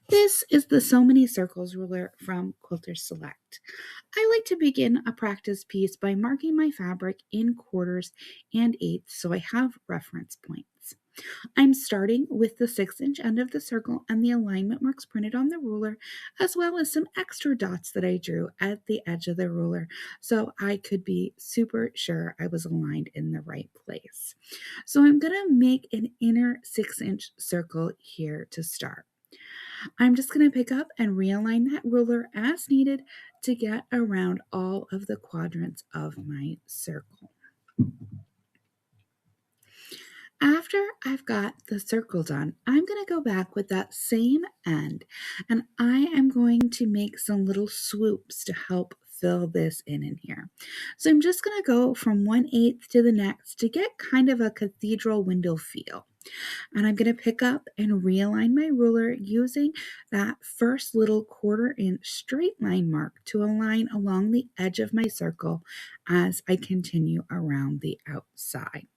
This is the So Many Circles ruler from Quilters Select. I like to begin a practice piece by marking my fabric in quarters and eighths so I have reference points. I'm starting with the 6-inch end of the circle and the alignment marks printed on the ruler, as well as some extra dots that I drew at the edge of the ruler so I could be super sure I was aligned in the right place. So I'm going to make an inner 6-inch circle here to start. I'm just going to pick up and realign that ruler as needed to get around all of the quadrants of my circle. After I've got the circle done, I'm going to go back with that same end and I am going to make some little swoops to help fill this in here. So I'm just going to go from 1/8 to the next to get kind of a cathedral window feel. And I'm going to pick up and realign my ruler using that first little 1/4 inch straight line mark to align along the edge of my circle as I continue around the outside.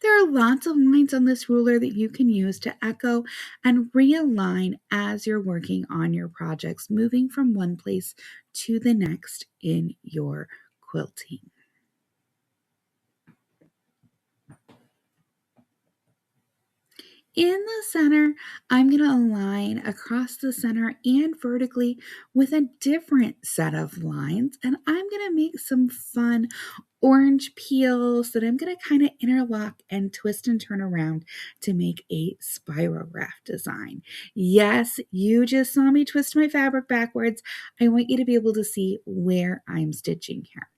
There are lots of lines on this ruler that you can use to echo and realign as you're working on your projects, moving from one place to the next in your quilting. In the center, I'm going to align across the center and vertically with a different set of lines, and I'm going to make some fun orange peels that I'm going to kind of interlock and twist and turn around to make a spirograph design. Yes, you just saw me twist my fabric backwards. I want you to be able to see where I'm stitching here.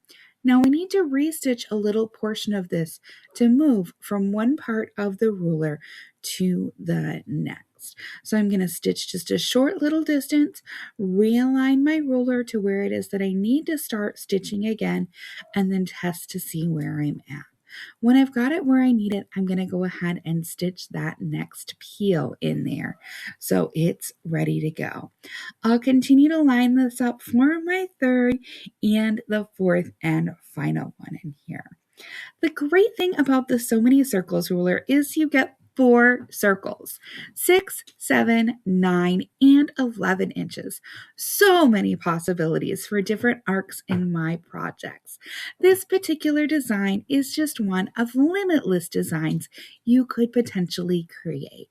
Now we need to restitch a little portion of this to move from one part of the ruler to the next. So I'm going to stitch just a short little distance, realign my ruler to where it is that I need to start stitching again, and then test to see where I'm at. When I've got it where I need it, I'm going to go ahead and stitch that next peel in there so it's ready to go. I'll continue to line this up for my 3rd and the 4th and final one in here. The great thing about the So Many Circles ruler is you get 4 circles, 6, 7, 9, and 11 inches. So many possibilities for different arcs in my projects. This particular design is just one of limitless designs you could potentially create.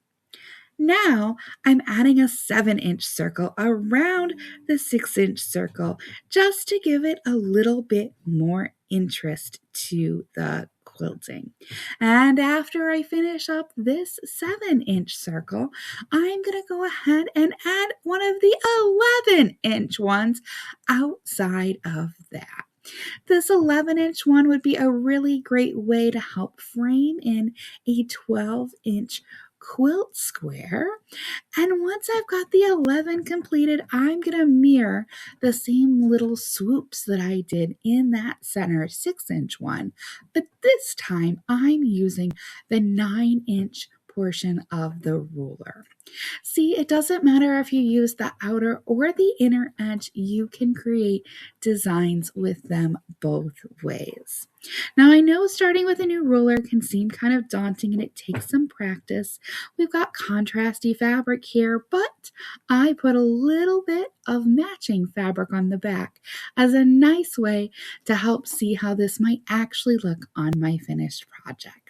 Now I'm adding a 7-inch circle around the 6-inch circle just to give it a little bit more interest to the quilting. And after I finish up this 7-inch circle, I'm going to go ahead and add one of the 11-inch ones outside of that. This 11-inch one would be a really great way to help frame in a 12-inch quilt square. And once I've got the 11 completed, I'm going to mirror the same little swoops that I did in that center 6-inch one, but this time I'm using the 9-inch portion of the ruler. See, it doesn't matter if you use the outer or the inner edge, you can create designs with them both ways. Now, I know starting with a new ruler can seem kind of daunting and it takes some practice. We've got contrasty fabric here, but I put a little bit of matching fabric on the back as a nice way to help see how this might actually look on my finished project.